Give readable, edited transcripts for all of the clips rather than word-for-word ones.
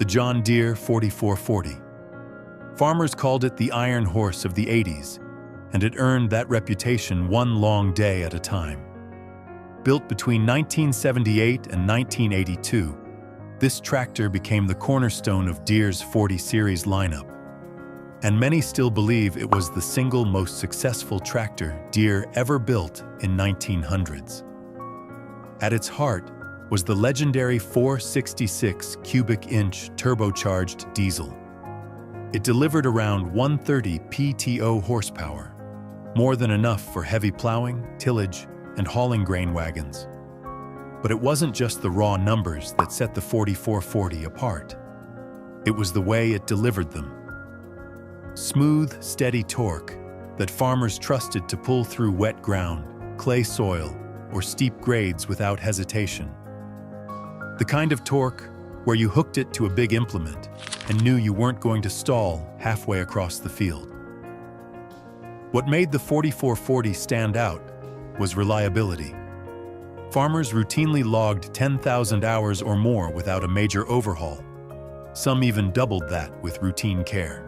the John Deere 4440. Farmers called it the iron horse of the 80s, and it earned that reputation one long day at a time. Built between 1978 and 1982, this tractor became the cornerstone of Deere's 40 Series lineup, and many still believe it was the single most successful tractor Deere ever built in 1900s. At its heart was the legendary 466 cubic inch turbocharged diesel. It delivered around 130 PTO horsepower, more than enough for heavy plowing, tillage, and hauling grain wagons. But it wasn't just the raw numbers that set the 4440 apart. It was the way it delivered them. Smooth, steady torque that farmers trusted to pull through wet ground, clay soil, or steep grades without hesitation. The kind of torque where you hooked it to a big implement and knew you weren't going to stall halfway across the field. What made the 4440 stand out was reliability. Farmers routinely logged 10,000 hours or more without a major overhaul. Some even doubled that with routine care.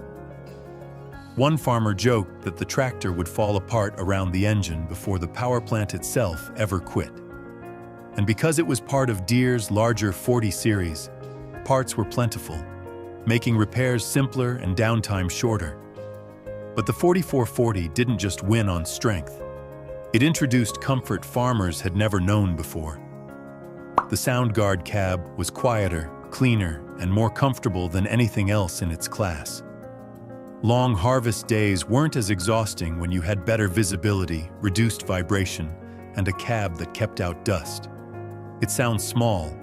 One farmer joked that the tractor would fall apart around the engine before the power plant itself ever quit. And because it was part of Deere's larger 40 series, parts were plentiful, making repairs simpler and downtime shorter. But the 4440 didn't just win on strength. It introduced comfort farmers had never known before. The SoundGuard cab was quieter, cleaner, and more comfortable than anything else in its class. Long harvest days weren't as exhausting when you had better visibility, reduced vibration, and a cab that kept out dust. It sounds small,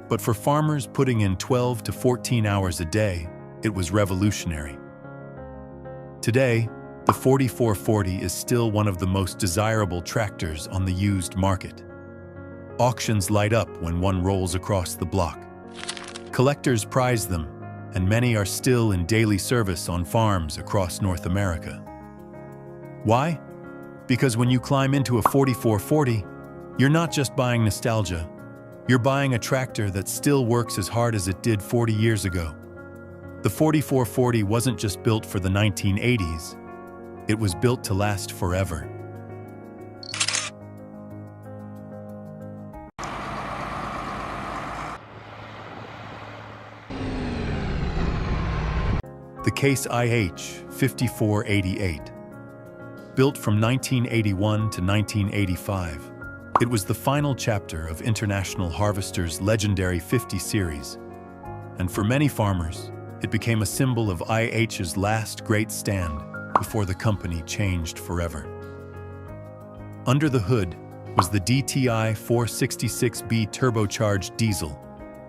but for farmers putting in 12 to 14 hours a day, it was revolutionary. Today, the 4440 is still one of the most desirable tractors on the used market. Auctions light up when one rolls across the block. Collectors prize them, and many are still in daily service on farms across North America. Why? Because when you climb into a 4440, you're not just buying nostalgia. You're buying a tractor that still works as hard as it did 40 years ago. The 4440 wasn't just built for the 1980s. It was built to last forever. The Case IH 5488. Built from 1981 to 1985, it was the final chapter of International Harvester's legendary 50 series. And for many farmers, it became a symbol of IH's last great stand before the company changed forever. Under the hood was the DTI 466B turbocharged diesel,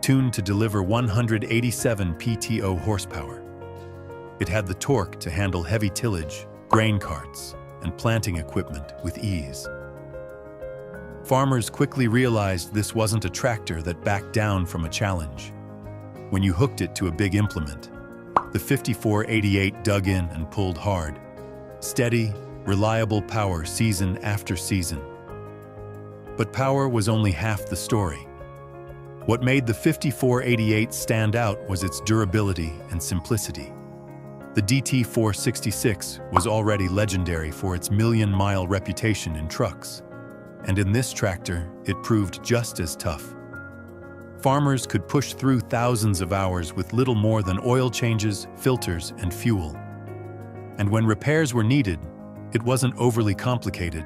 tuned to deliver 187 PTO horsepower. It had the torque to handle heavy tillage, grain carts, and planting equipment with ease. Farmers quickly realized this wasn't a tractor that backed down from a challenge. When you hooked it to a big implement, the 5488 dug in and pulled hard. Steady, reliable power season after season. But power was only half the story. What made the 5488 stand out was its durability and simplicity. The DT466 was already legendary for its million-mile reputation in trucks. And in this tractor, it proved just as tough. Farmers could push through thousands of hours with little more than oil changes, filters, and fuel. And when repairs were needed, it wasn't overly complicated.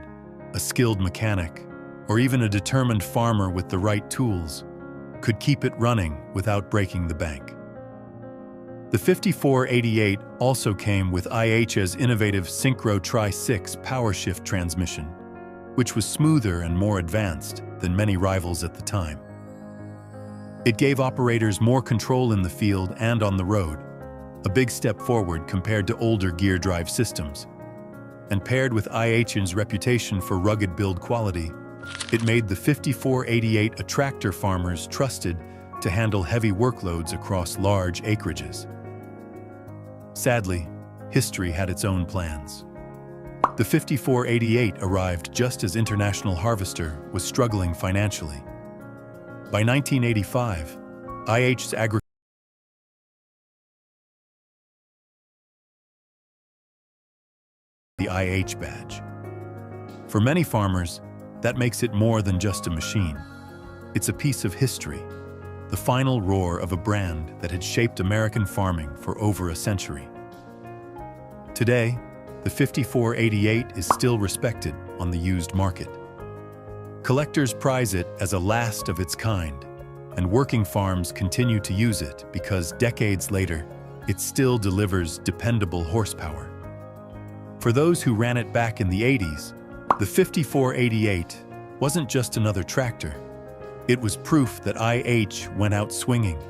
A skilled mechanic, or even a determined farmer with the right tools, could keep it running without breaking the bank. The 5488 also came with IH's innovative Synchro Tri-6 power shift transmission, which was smoother and more advanced than many rivals at the time. It gave operators more control in the field and on the road, a big step forward compared to older gear drive systems. And paired with IH's reputation for rugged build quality, it made the 5488 a tractor farmers trusted to handle heavy workloads across large acreages. Sadly, history had its own plans. The 5488 arrived just as International Harvester was struggling financially. By 1985, IH's agriculture the IH badge. For many farmers, that makes it more than just a machine. It's a piece of history, the final roar of a brand that had shaped American farming for over a century. Today, the 5488 is still respected on the used market. Collectors prize it as a last of its kind, and working farms continue to use it because decades later, it still delivers dependable horsepower. For those who ran it back in the 80s, the 5488 wasn't just another tractor. It was proof that IH went out swinging,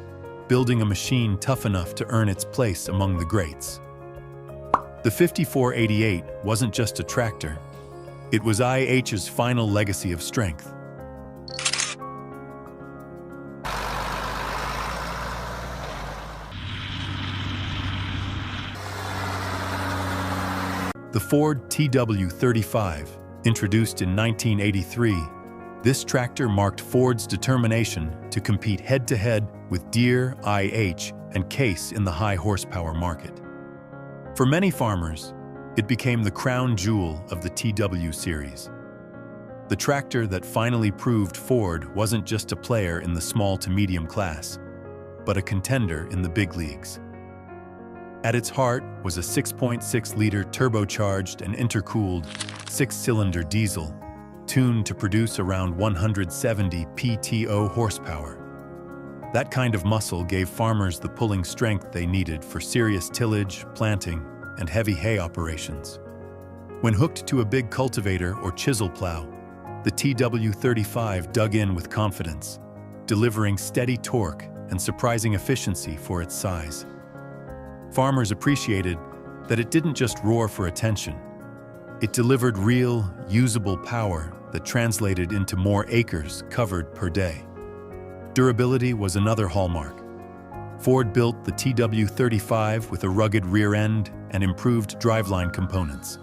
building a machine tough enough to earn its place among the greats. The 5488 wasn't just a tractor. It was IH's final legacy of strength. The Ford TW35, introduced in 1983, this tractor marked Ford's determination to compete head-to-head with Deere, IH, and Case in the high-horsepower market. For many farmers, it became the crown jewel of the TW series. The tractor that finally proved Ford wasn't just a player in the small to medium class, but a contender in the big leagues. At its heart was a 6.6-liter turbocharged and intercooled six-cylinder diesel, tuned to produce around 170 PTO horsepower. That kind of muscle gave farmers the pulling strength they needed for serious tillage, planting, and heavy hay operations. When hooked to a big cultivator or chisel plow, the TW35 dug in with confidence, delivering steady torque and surprising efficiency for its size. Farmers appreciated that it didn't just roar for attention. It delivered real, usable power that translated into more acres covered per day. Durability was another hallmark. Ford built the TW35 with a rugged rear end and improved driveline components,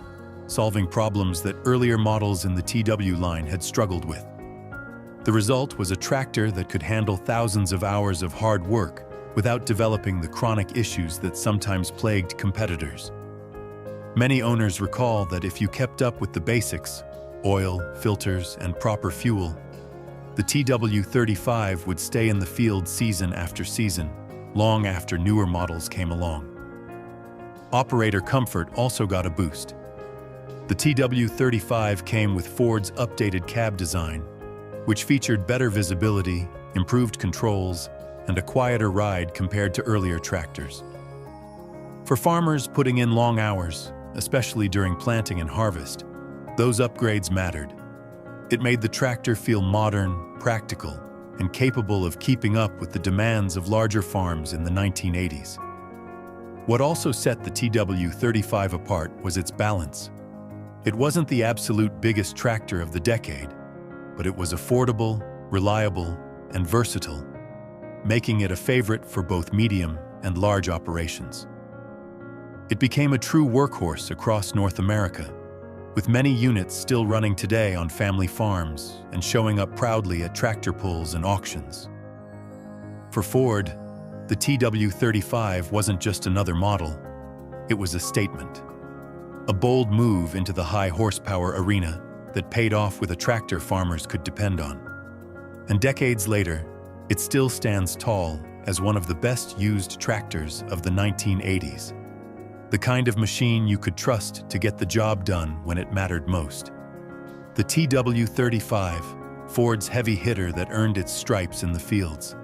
solving problems that earlier models in the TW line had struggled with. The result was a tractor that could handle thousands of hours of hard work without developing the chronic issues that sometimes plagued competitors. Many owners recall that if you kept up with the basics, oil, filters, and proper fuel, the TW35 would stay in the field season after season, long after newer models came along. Operator comfort also got a boost. The TW35 came with Ford's updated cab design, which featured better visibility, improved controls, and a quieter ride compared to earlier tractors. For farmers putting in long hours, especially during planting and harvest, those upgrades mattered. It made the tractor feel modern, practical, and capable of keeping up with the demands of larger farms in the 1980s. What also set the TW35 apart was its balance. It wasn't the absolute biggest tractor of the decade, but it was affordable, reliable, and versatile, making it a favorite for both medium and large operations. It became a true workhorse across North America, with many units still running today on family farms and showing up proudly at tractor pulls and auctions. For Ford, the TW35 wasn't just another model, it was a statement. A bold move into the high horsepower arena that paid off with a tractor farmers could depend on. And decades later, it still stands tall as one of the best used tractors of the 1980s. The kind of machine you could trust to get the job done when it mattered most. The TW35, Ford's heavy hitter that earned its stripes in the fields.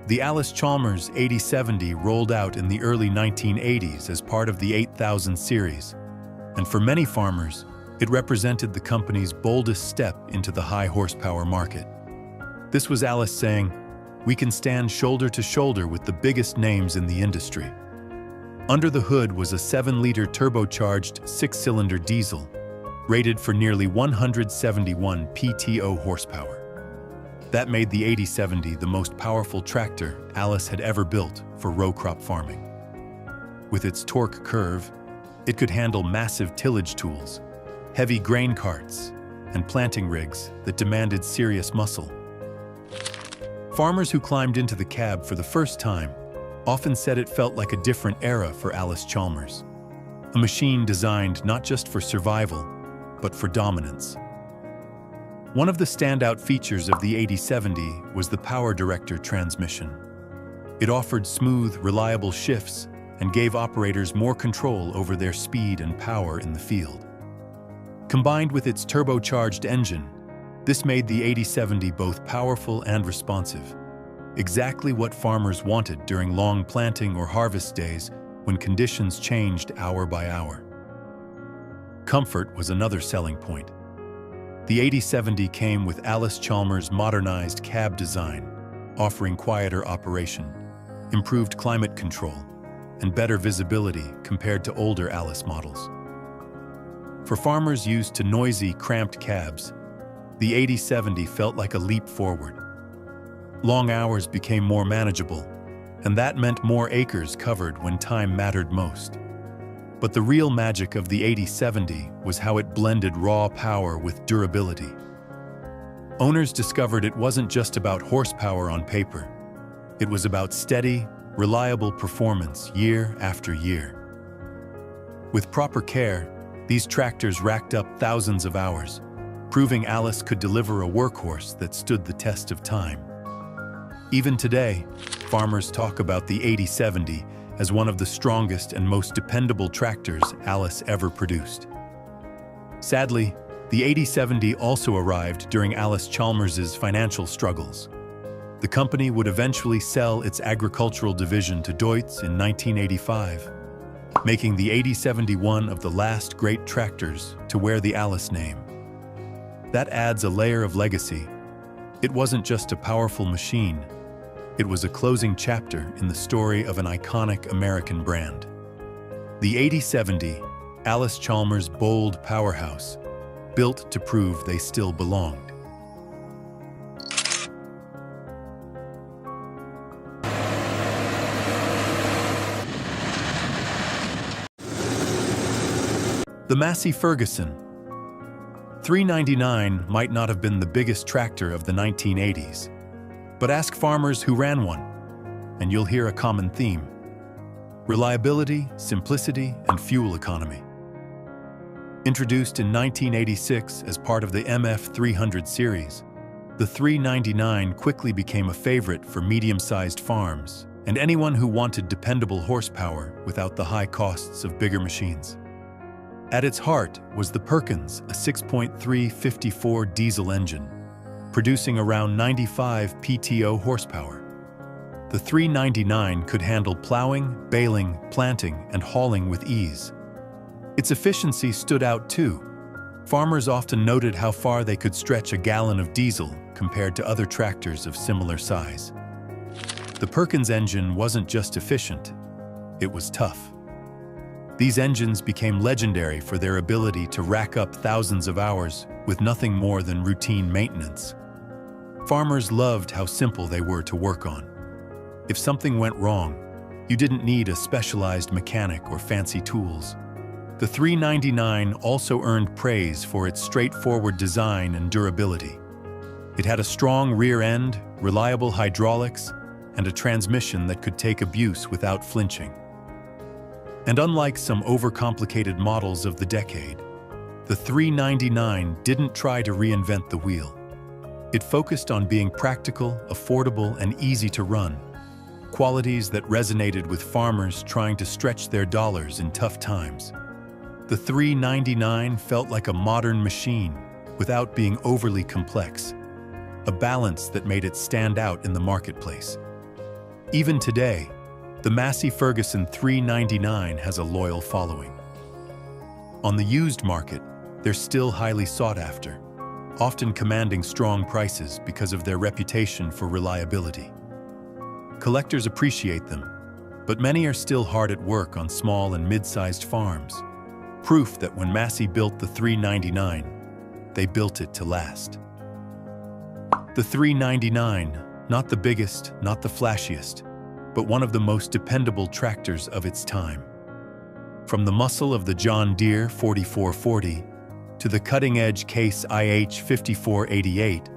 The Allis-Chalmers 8070 rolled out in the early 1980s as part of the 8000 series, and for many farmers, it represented the company's boldest step into the high horsepower market. This was Allis saying, "We can stand shoulder to shoulder with the biggest names in the industry." Under the hood was a 7-liter turbocharged 6-cylinder diesel, rated for nearly 171 PTO horsepower. That made the 8070 the most powerful tractor Allis had ever built for row crop farming. With its torque curve, it could handle massive tillage tools, heavy grain carts, and planting rigs that demanded serious muscle. Farmers who climbed into the cab for the first time often said it felt like a different era for Allis-Chalmers, a machine designed not just for survival, but for dominance. One of the standout features of the 8070 was the power director transmission. It offered smooth, reliable shifts and gave operators more control over their speed and power in the field. Combined with its turbocharged engine, this made the 8070 both powerful and responsive, exactly what farmers wanted during long planting or harvest days when conditions changed hour by hour. Comfort was another selling point. The 8070 came with Allis-Chalmers' modernized cab design, offering quieter operation, improved climate control, and better visibility compared to older Allis models. For farmers used to noisy, cramped cabs, the 8070 felt like a leap forward. Long hours became more manageable, and that meant more acres covered when time mattered most. But the real magic of the 8070 was how it blended raw power with durability. Owners discovered it wasn't just about horsepower on paper. It was about steady, reliable performance year after year. With proper care, these tractors racked up thousands of hours, proving Allis could deliver a workhorse that stood the test of time. Even today, farmers talk about the 8070 as one of the strongest and most dependable tractors Allis ever produced. Sadly, the 8070 also arrived during Allis-Chalmers' financial struggles. The company would eventually sell its agricultural division to Deutz in 1985, making the 8070 one of the last great tractors to wear the Allis name. That adds a layer of legacy. It wasn't just a powerful machine. It was a closing chapter in the story of an iconic American brand. The 8070, Allis-Chalmers' bold powerhouse, built to prove they still belonged. The Massey Ferguson 399 might not have been the biggest tractor of the 1980s, but ask farmers who ran one, and you'll hear a common theme: reliability, simplicity, and fuel economy. Introduced in 1986 as part of the MF 300 series, the 399 quickly became a favorite for medium-sized farms and anyone who wanted dependable horsepower without the high costs of bigger machines. At its heart was the Perkins, a 6.354 diesel engine, producing around 95 PTO horsepower. The 399 could handle plowing, baling, planting, and hauling with ease. Its efficiency stood out too. Farmers often noted how far they could stretch a gallon of diesel compared to other tractors of similar size. The Perkins engine wasn't just efficient, it was tough. These engines became legendary for their ability to rack up thousands of hours with nothing more than routine maintenance. Farmers loved how simple they were to work on. If something went wrong, you didn't need a specialized mechanic or fancy tools. The 399 also earned praise for its straightforward design and durability. It had a strong rear end, reliable hydraulics, and a transmission that could take abuse without flinching. And unlike some overcomplicated models of the decade, the 399 didn't try to reinvent the wheel. It focused on being practical, affordable, and easy to run, qualities that resonated with farmers trying to stretch their dollars in tough times. The 399 felt like a modern machine without being overly complex, a balance that made it stand out in the marketplace. Even today, the Massey Ferguson 399 has a loyal following. On the used market, they're still highly sought after, often commanding strong prices because of their reputation for reliability. Collectors appreciate them, but many are still hard at work on small and mid-sized farms, proof that when Massey built the 399, they built it to last. The 399, not the biggest, not the flashiest, but one of the most dependable tractors of its time. From the muscle of the John Deere 4440 to the cutting-edge Case IH 5488,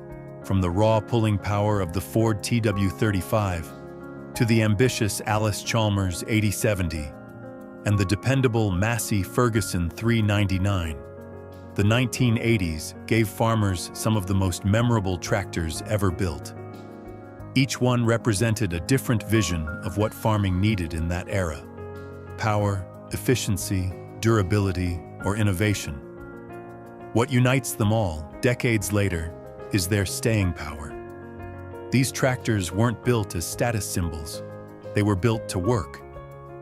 from the raw pulling power of the Ford TW35 to the ambitious Alice Chalmers 8070 and the dependable Massey Ferguson 399. The 1980s gave farmers some of the most memorable tractors ever built. Each one represented a different vision of what farming needed in that era: power, efficiency, durability, or innovation. What unites them all, decades later, is their staying power. These tractors weren't built as status symbols. They were built to work,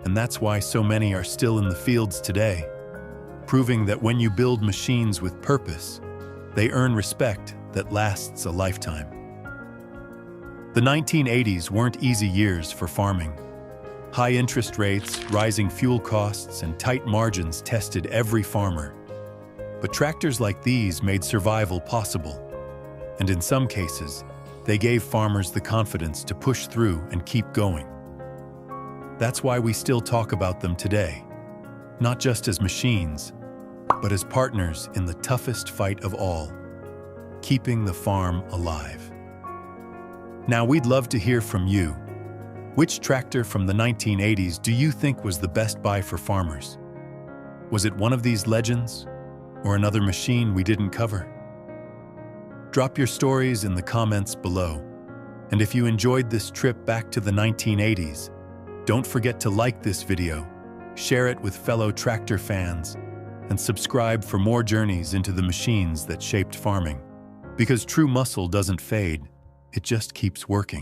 and that's why so many are still in the fields today, proving that when you build machines with purpose, they earn respect that lasts a lifetime. The 1980s weren't easy years for farming. High interest rates, rising fuel costs, and tight margins tested every farmer. But tractors like these made survival possible, and in some cases, they gave farmers the confidence to push through and keep going. That's why we still talk about them today, not just as machines, but as partners in the toughest fight of all, keeping the farm alive. Now, we'd love to hear from you. Which tractor from the 1980s do you think was the best buy for farmers? Was it one of these legends, or another machine we didn't cover? Drop your stories in the comments below. And if you enjoyed this trip back to the 1980s, don't forget to like this video, share it with fellow tractor fans, and subscribe for more journeys into the machines that shaped farming. Because true muscle doesn't fade, it just keeps working.